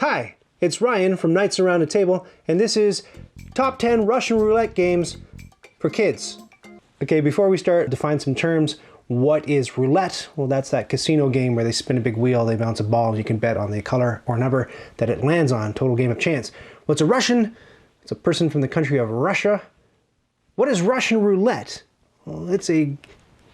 Hi, it's Ryan from Knights Around a Table, and this is Top 10 Russian Roulette Games for Kids. Okay, before we start, define some terms. What is roulette? Well, that's that casino game where they spin a big wheel, they bounce a ball, and you can bet on the color or number that it lands on. Total game of chance. What's a Russian? It's a person from the country of Russia. What is Russian roulette? Well, it's a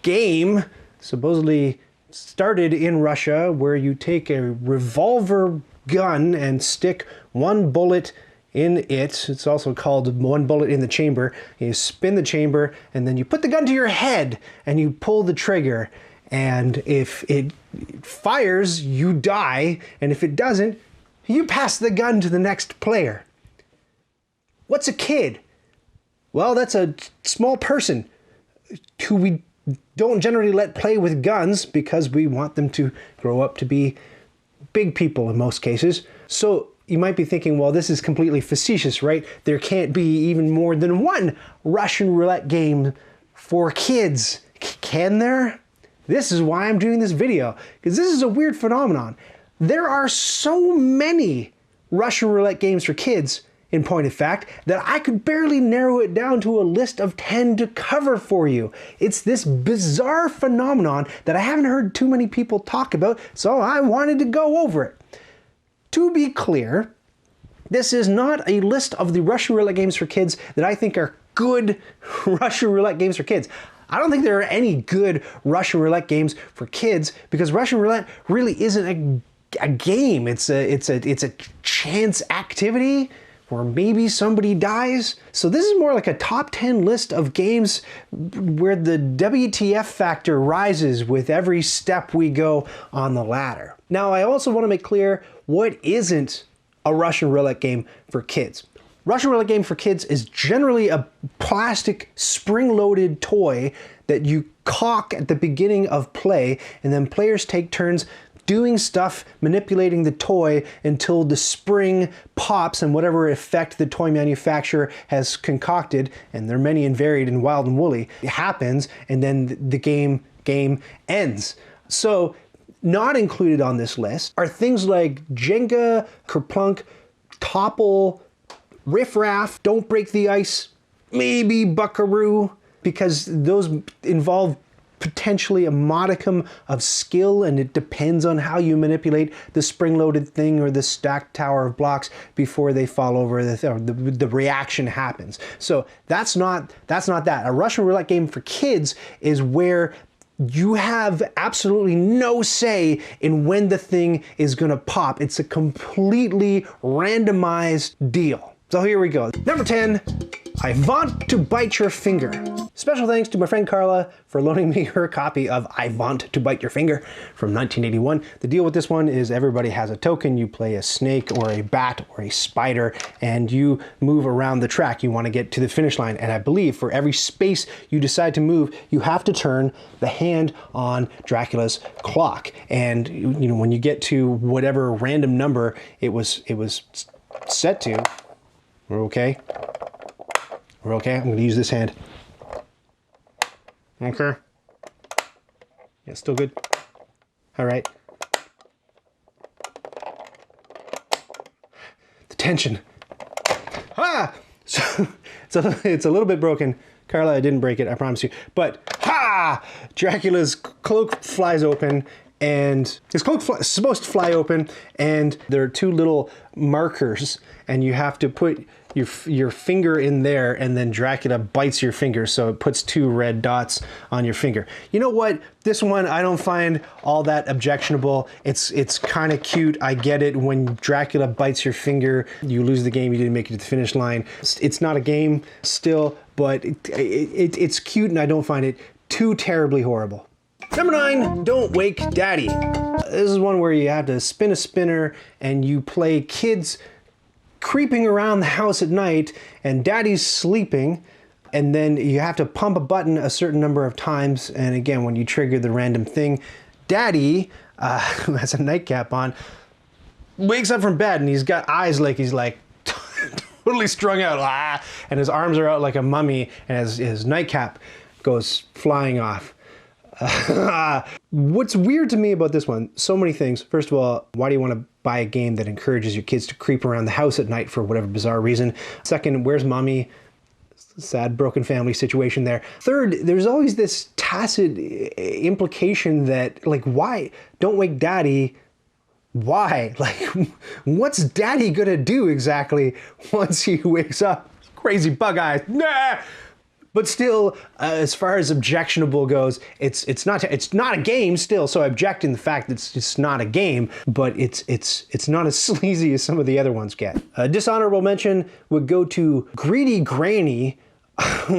game supposedly started in Russia where you take a revolver gun and stick one bullet in it. It's also called one bullet in the chamber. You spin the chamber and then you put the gun to your head and you pull the trigger. And if it fires, you die. And if it doesn't, you pass the gun to the next player. What's a kid? Well, that's a small person who we don't generally let play with guns because we want them to grow up to be big people in most cases. So you might be thinking, well, this is completely facetious, right? There can't be even more than one Russian roulette game for kids. Can there? This is why I'm doing this video, because this is a weird phenomenon. There are so many Russian roulette games for kids, in point of fact, that I could barely narrow it down to a list of 10 to cover for you. It's this bizarre phenomenon that I haven't heard too many people talk about, so I wanted to go over it. To be clear, this is not a list of the Russian roulette games for kids that I think are good Russian roulette games for kids. I don't think there are any good Russian roulette games for kids because Russian roulette really isn't a game. It's a chance activity where maybe somebody dies. So this is more like a top 10 list of games where the WTF factor rises with every step we go on the ladder. Now, I also want to make clear what isn't a Russian roulette game for kids. Russian roulette game for kids is generally a plastic spring-loaded toy that you cock at the beginning of play, and then players take turns doing stuff, manipulating the toy until the spring pops and whatever effect the toy manufacturer has concocted, and they're many and varied and wild and woolly, it happens, and then the game ends. So not included on this list are things like Jenga, Kerplunk, Topple, Riff Raff, Don't Break the Ice, maybe Buckaroo, because those involve potentially a modicum of skill, and it depends on how you manipulate the spring-loaded thing or the stacked tower of blocks before they fall over, the reaction happens. So that's not that. A Russian roulette game for kids is where you have absolutely no say in when the thing is gonna pop. It's a completely randomized deal. So here we go. Number 10, I Want to Bite Your Finger. Special thanks to my friend Carla for loaning me her copy of I Want to Bite Your Finger from 1981. The deal with this one is everybody has a token. You play a snake or a bat or a spider and you move around the track. You want to get to the finish line. And I believe for every space you decide to move, you have to turn the hand on Dracula's clock. And you know, when you get to whatever random number it was set to, we're okay. We're okay. I'm going to use this hand. Okay. Yeah, still good. All right. The tension. Ah! So it's a little bit broken. Carla, I didn't break it, I promise you. But ha! Dracula's cloak flies open, and his cloak is supposed to fly open, and there are two little markers, and you have to put your finger in there, and then Dracula bites your finger, so it puts two red dots on your finger. You know what? This one I don't find all that objectionable. It's kind of cute. I get it. When Dracula bites your finger, you lose the game. You didn't make it to the finish line. It's not a game still, but it's cute, and I don't find it too terribly horrible. Number 9, Don't Wake Daddy. This is one where you have to spin a spinner and you play kids creeping around the house at night and daddy's sleeping, and then you have to pump a button a certain number of times, and again, when you trigger the random thing, daddy, who has a nightcap on, wakes up from bed and he's got eyes like he's like totally strung out, and his arms are out like a mummy, and his nightcap goes flying off. What's weird to me about this one, so many things. First of all, why do you want to buy a game that encourages your kids to creep around the house at night for whatever bizarre reason? Second, where's mommy? Sad broken family situation there. Third, there's always this tacit implication that, like, why? Don't wake daddy. Why? Like, what's daddy gonna do exactly once he wakes up? Crazy bug eyes. Nah! But still, as far as objectionable goes, it's not a game still. So I object in the fact that it's not a game, but it's not as sleazy as some of the other ones get. A dishonorable mention would go to Greedy Granny,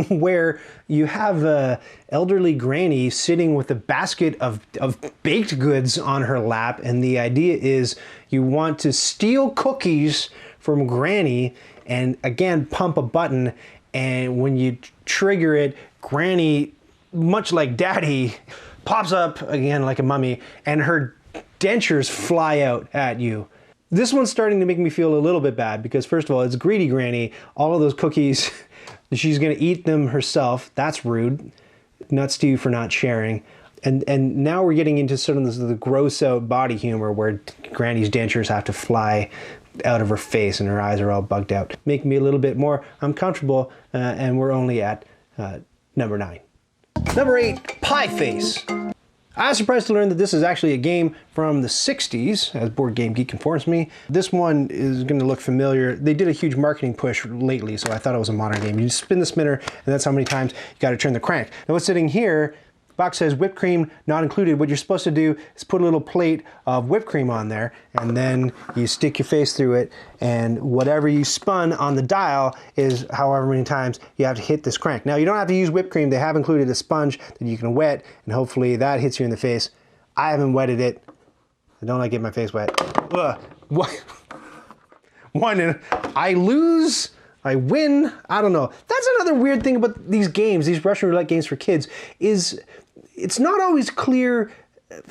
where you have a elderly granny sitting with a basket of baked goods on her lap, and the idea is you want to steal cookies from Granny and again pump a button, and when you trigger it, Granny, much like Daddy, pops up again like a mummy and her dentures fly out at you. This one's starting to make me feel a little bit bad because first of all, it's Greedy Granny. All of those cookies, she's gonna eat them herself. That's rude. Nuts to you for not sharing. And now we're getting into sort of the gross out body humor where Granny's dentures have to fly out of her face and her eyes are all bugged out. Making me a little bit more uncomfortable, and we're only at number 9. Number 8, Pie Face. I was surprised to learn that this is actually a game from the 60s, as Board Game Geek informs me. This one is going to look familiar. They did a huge marketing push lately, so I thought it was a modern game. You spin the spinner, and that's how many times you got to turn the crank. Now what's sitting here, the box says whipped cream not included. What you're supposed to do is put a little plate of whipped cream on there, and then you stick your face through it, and whatever you spun on the dial is however many times you have to hit this crank. Now you don't have to use whipped cream. They have included a sponge that you can wet, and hopefully that hits you in the face. I haven't wetted it. I don't like getting my face wet. Ugh. What? One, I lose. I win. I don't know. That's another weird thing about these games, these Russian roulette games for kids, is it's not always clear.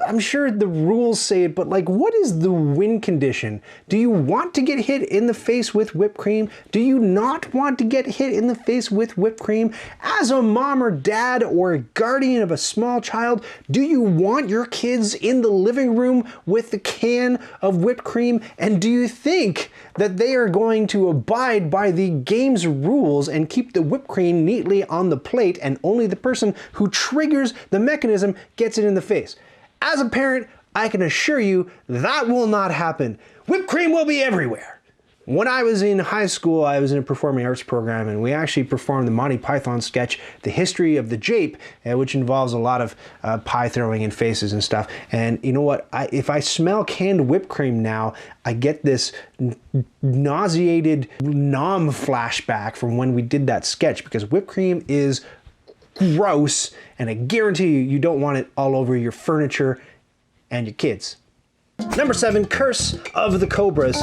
I'm sure the rules say it, but like, what is the win condition? Do you want to get hit in the face with whipped cream? Do you not want to get hit in the face with whipped cream? As a mom or dad or a guardian of a small child, do you want your kids in the living room with the can of whipped cream? And do you think that they are going to abide by the game's rules and keep the whipped cream neatly on the plate, and only the person who triggers the mechanism gets it in the face? As a parent, I can assure you that will not happen. Whipped cream will be everywhere. When I was in high school, I was in a performing arts program, and we actually performed the Monty Python sketch, The History of the Jape, which involves a lot of pie throwing in faces and stuff. And you know what? If I smell canned whipped cream now, I get this nauseated nom flashback from when we did that sketch, because whipped cream is gross, and I guarantee you don't want it all over your furniture and your kids. Number 7, Curse of the Cobras.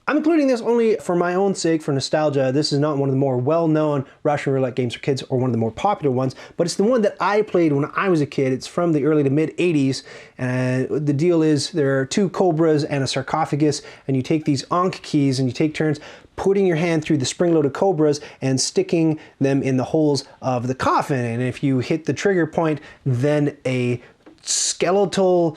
I'm including this only for my own sake, for nostalgia. This is not one of the more well-known Russian roulette games for kids or one of the more popular ones, but it's the one that I played when I was a kid. It's from the early to mid 80s, and the deal is there are 2 cobras and a sarcophagus, and you take these Ankh keys and you take turns putting your hand through the spring-loaded cobras and sticking them in the holes of the coffin. And if you hit the trigger point, then a skeletal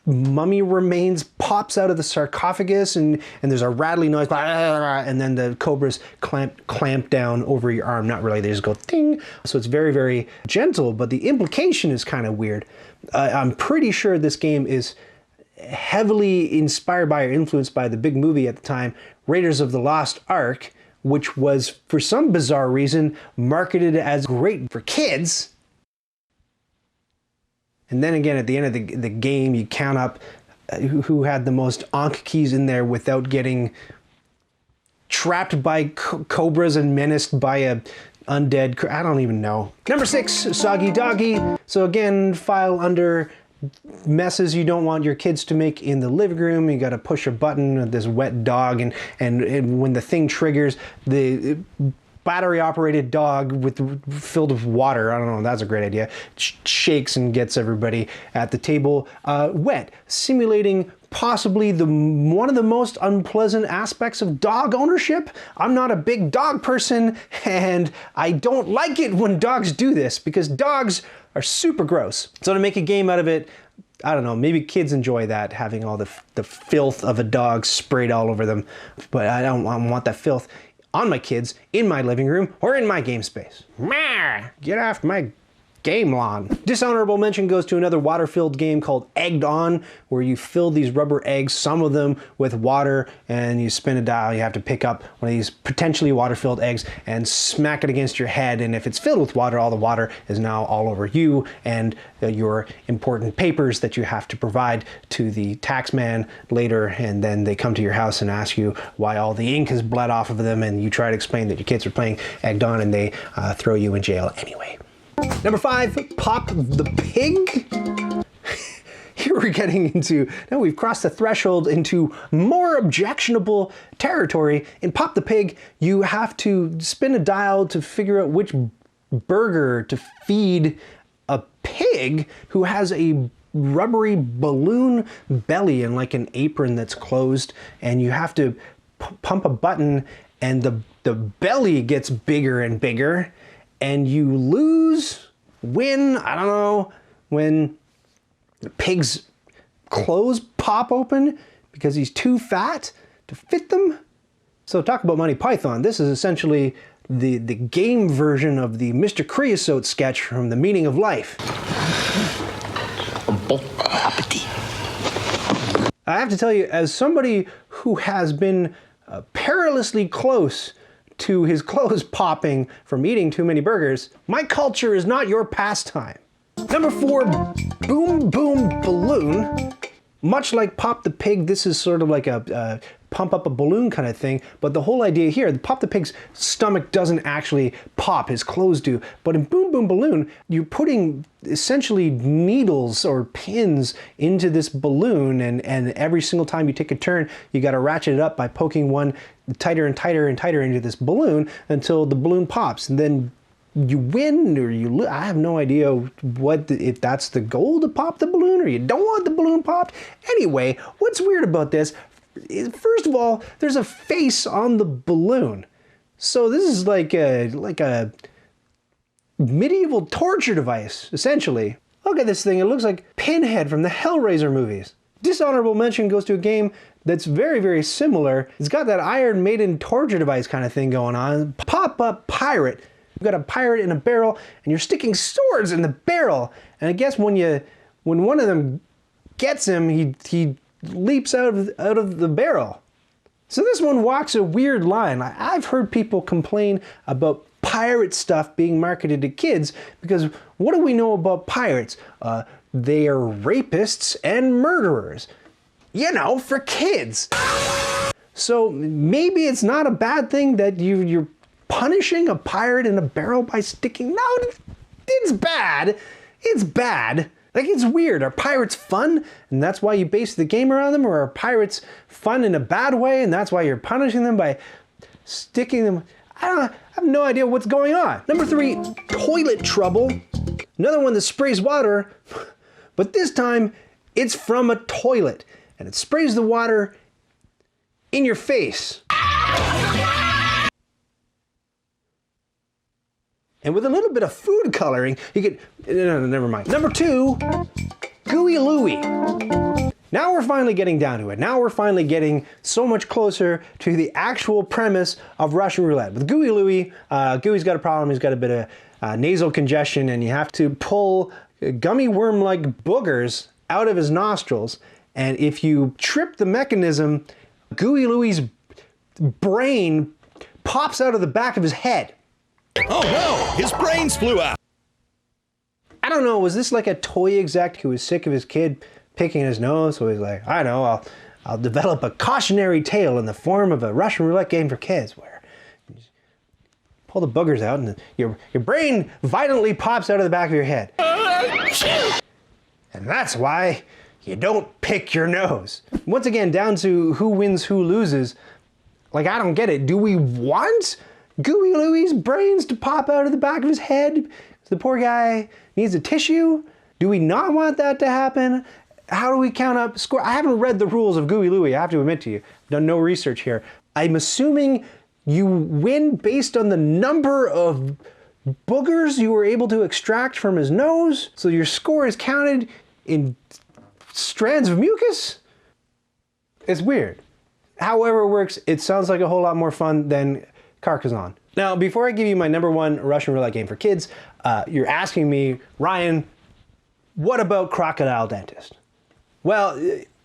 mummy remains pops out of the sarcophagus, and there's a rattling noise, and then the cobras clamp down over your arm. Not really, they just go ding. So it's very, very gentle, but the implication is kind of weird. I'm pretty sure this game is heavily inspired by or influenced by the big movie at the time, Raiders of the Lost Ark, which was, for some bizarre reason, marketed as great for kids. And then again, at the end of the game, you count up who had the most Ankh keys in there without getting trapped by cobras and menaced by a undead, I don't even know. Number 6, Soggy Doggy. So again, file under messes you don't want your kids to make in the living room. You got to push a button of this wet dog, and when the thing triggers, the battery operated dog filled with water, I don't know, that's a great idea, shakes and gets everybody at the table wet, simulating possibly one of the most unpleasant aspects of dog ownership. I'm not a big dog person, and I don't like it when dogs do this because dogs are super gross. So to make a game out of it, I don't know, maybe kids enjoy that, having all the filth of a dog sprayed all over them, but I don't want that filth on my kids, in my living room, or in my game space. Get off my game lawn. Dishonorable mention goes to another water-filled game called Egged On, where you fill these rubber eggs, some of them with water, and you spin a dial. You have to pick up one of these potentially water-filled eggs and smack it against your head, and if it's filled with water, all the water is now all over you and your important papers that you have to provide to the tax man later, and then they come to your house and ask you why all the ink has bled off of them, and you try to explain that your kids are playing Egged On, and they throw you in jail anyway. Number 5, Pop the Pig. Here we're getting into, now we've crossed the threshold into more objectionable territory. In Pop the Pig, you have to spin a dial to figure out which burger to feed a pig who has a rubbery balloon belly and like an apron that's closed, and you have to pump a button and the belly gets bigger and bigger, and you win, I don't know, when the pig's clothes pop open because he's too fat to fit them. So talk about Monty Python. This is essentially the game version of the Mr. Creosote sketch from The Meaning of Life. I have to tell you, as somebody who has been perilously close to his clothes popping from eating too many burgers, my culture is not your pastime. Number 4, Boom Boom Balloon. Much like Pop the Pig, this is sort of like a pump up a balloon kind of thing, but the whole idea here, the Pop the Pig's stomach doesn't actually pop, his clothes do. But in Boom Boom Balloon, you're putting essentially needles or pins into this balloon, and every single time you take a turn, you gotta ratchet it up by poking one tighter and tighter and tighter into this balloon until the balloon pops, and then you win or you lose. I have no idea if that's the goal, to pop the balloon, or you don't want the balloon popped. Anyway, what's weird about this is, first of all, there's a face on the balloon. So this is like a medieval torture device, essentially. Look at this thing, it looks like Pinhead from the Hellraiser movies. Dishonorable mention goes to a game that's very, very similar. It's got that Iron Maiden torture device kind of thing going on. Pop-up pirate. You've got a pirate in a barrel, and you're sticking swords in the barrel. And I guess when one of them gets him, he leaps out of the barrel. So this one walks a weird line. I've heard people complain about pirate stuff being marketed to kids because what do we know about pirates? They are rapists and murderers. You know, for kids. So maybe it's not a bad thing that you're punishing a pirate in a barrel by sticking. No, it's bad. It's bad. Like, it's weird. Are pirates fun, and that's why you base the game around them? Or are pirates fun in a bad way, and that's why you're punishing them by sticking them? I have no idea what's going on. Number 3, Toilet Trouble. Another one that sprays water, but this time it's from a toilet, and it sprays the water in your face. And with a little bit of food coloring, you get, no, never mind. Number 2, Kuya Louie. Now we're finally getting down to it. Now we're finally getting so much closer to the actual premise of Russian roulette. With Kuya Louie, Gooey's got a problem. He's got a bit of nasal congestion, and you have to pull gummy worm-like boogers out of his nostrils. And if you trip the mechanism, Kuya Louie's brain pops out of the back of his head. Oh no, his brains flew out. I don't know, was this like a toy exec who was sick of his kid picking his nose? So he's like, I know, I'll develop a cautionary tale in the form of a Russian roulette game for kids where you just pull the boogers out and your brain violently pops out of the back of your head. And that's why you don't pick your nose. Once again, down to who wins, who loses. Like, I don't get it. Do we want Kuya Louie's brains to pop out of the back of his head? The poor guy needs a tissue? Do we not want that to happen? How do we count up score? I haven't read the rules of Kuya Louie, I have to admit to you. I've done no research here. I'm assuming you win based on the number of boogers you were able to extract from his nose, so your score is counted in strands of mucus? It's weird. However it works, it sounds like a whole lot more fun than Carcassonne. Now, before I give you my #1 Russian roulette game for kids, you're asking me, Ryan, what about Crocodile Dentist? Well,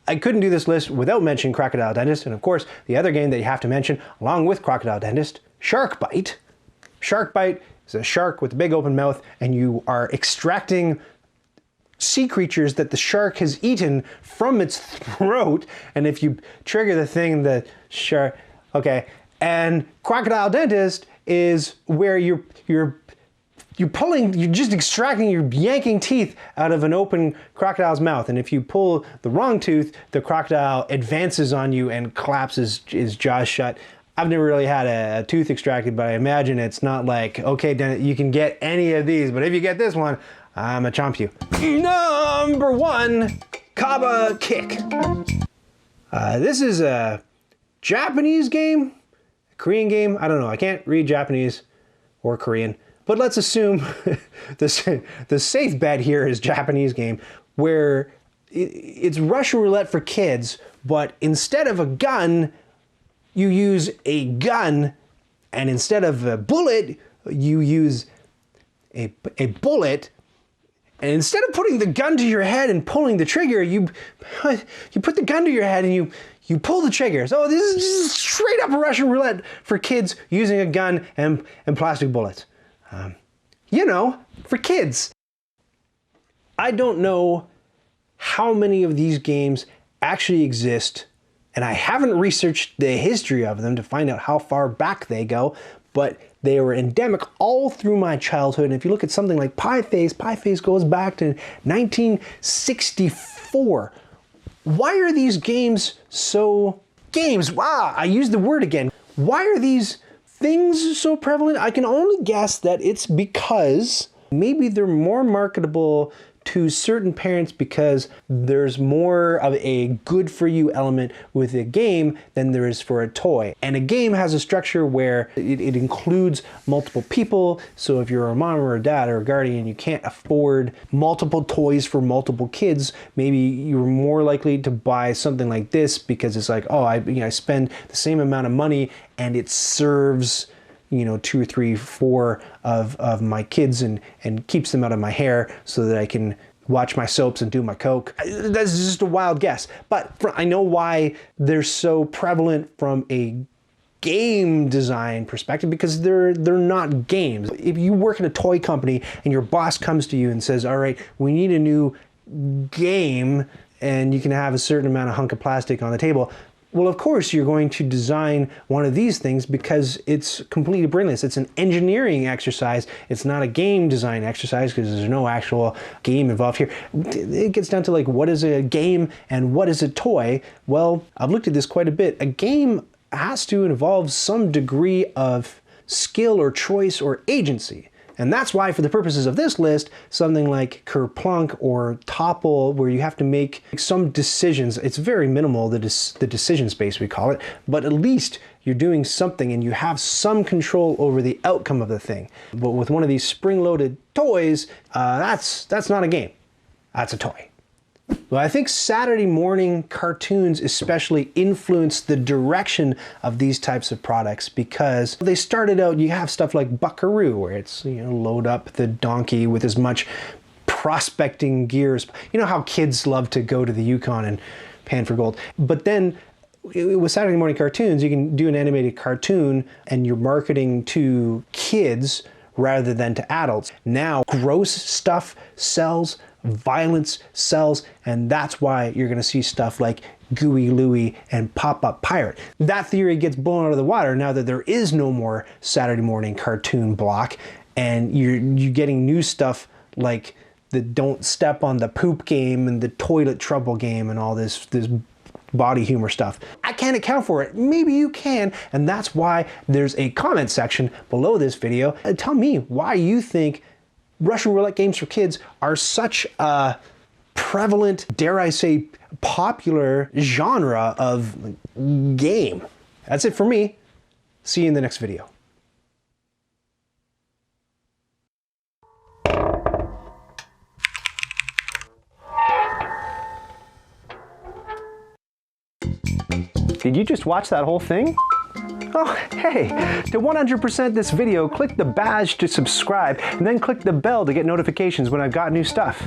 I couldn't do this list without mentioning Crocodile Dentist, and of course, the other game that you have to mention, along with Crocodile Dentist, Shark Bite. Shark Bite is a shark with a big open mouth, and you are extracting sea creatures that the shark has eaten from its throat, and if you trigger the thing, the shark, okay. And Crocodile Dentist is where you're pulling, you're just extracting, you're yanking teeth out of an open crocodile's mouth. And if you pull the wrong tooth, the crocodile advances on you and collapses his jaws shut. I've never really had a tooth extracted, but I imagine it's not like, okay, you can get any of these, but if you get this one, I'm gonna chomp you. #1, Kaba Kick. This is a Japanese game, a Korean game. I don't know, I can't read Japanese or Korean. But let's assume the safe bet here is Japanese game, where it's Russian roulette for kids, but instead of a gun, you use a gun, and instead of a bullet, you use a bullet, and instead of putting the gun to your head and pulling the trigger, you put the gun to your head and you pull the trigger. So this is straight up Russian roulette for kids using a gun and plastic bullets. You know, for kids. I don't know how many of these games actually exist, and I haven't researched the history of them to find out how far back they go, but they were endemic all through my childhood. And if you look at something like Pie Face goes back to 1964. Why are these games so... Games, wow, I used the word again. Why are these things so prevalent? I can only guess that it's because maybe they're more marketable to certain parents because there's more of a good for you element with a game than there is for a toy. And a game has a structure where it includes multiple people. So if you're a mom or a dad or a guardian, you can't afford multiple toys for multiple kids. Maybe you're more likely to buy something like this because it's like, oh, I spend the same amount of money and it serves 2 or 3, 4 of my kids and keeps them out of my hair so that I can watch my soaps and do my coke. That's just a wild guess. But I know why they're so prevalent from a game design perspective, because they're not games. If you work in a toy company and your boss comes to you and says, all right, we need a new game and you can have a certain amount of hunk of plastic on the table, well, of course, you're going to design one of these things because it's completely brainless. It's an engineering exercise. It's not a game design exercise because there's no actual game involved here. It gets down to like, what is a game and what is a toy? Well, I've looked at this quite a bit. A game has to involve some degree of skill or choice or agency. And that's why, for the purposes of this list, something like Kerplunk or Topple, where you have to make some decisions, it's very minimal, the decision space we call it, but at least you're doing something and you have some control over the outcome of the thing. But with one of these spring-loaded toys, that's not a game, that's a toy. Well, I think Saturday morning cartoons especially influenced the direction of these types of products because they started out, you have stuff like Buckaroo, where it's, load up the donkey with as much prospecting gears. You know how kids love to go to the Yukon and pan for gold. But then with Saturday morning cartoons, you can do an animated cartoon and you're marketing to kids rather than to adults. Now, gross stuff sells, violence sells, and that's why you're going to see stuff like Kuya Louie and Pop-Up Pirate. That theory gets blown out of the water now that there is no more Saturday morning cartoon block, and you're getting new stuff like the Don't Step on the Poop game and the Toilet Trouble game and all this body humor stuff. I can't account for it. Maybe you can, and that's why there's a comment section below this video. Tell me why you think Russian roulette games for kids are such a prevalent, dare I say, popular genre of game. That's it for me. See you in the next video. Did you just watch that whole thing? Oh, hey, to 100% this video, click the badge to subscribe and then click the bell to get notifications when I've got new stuff.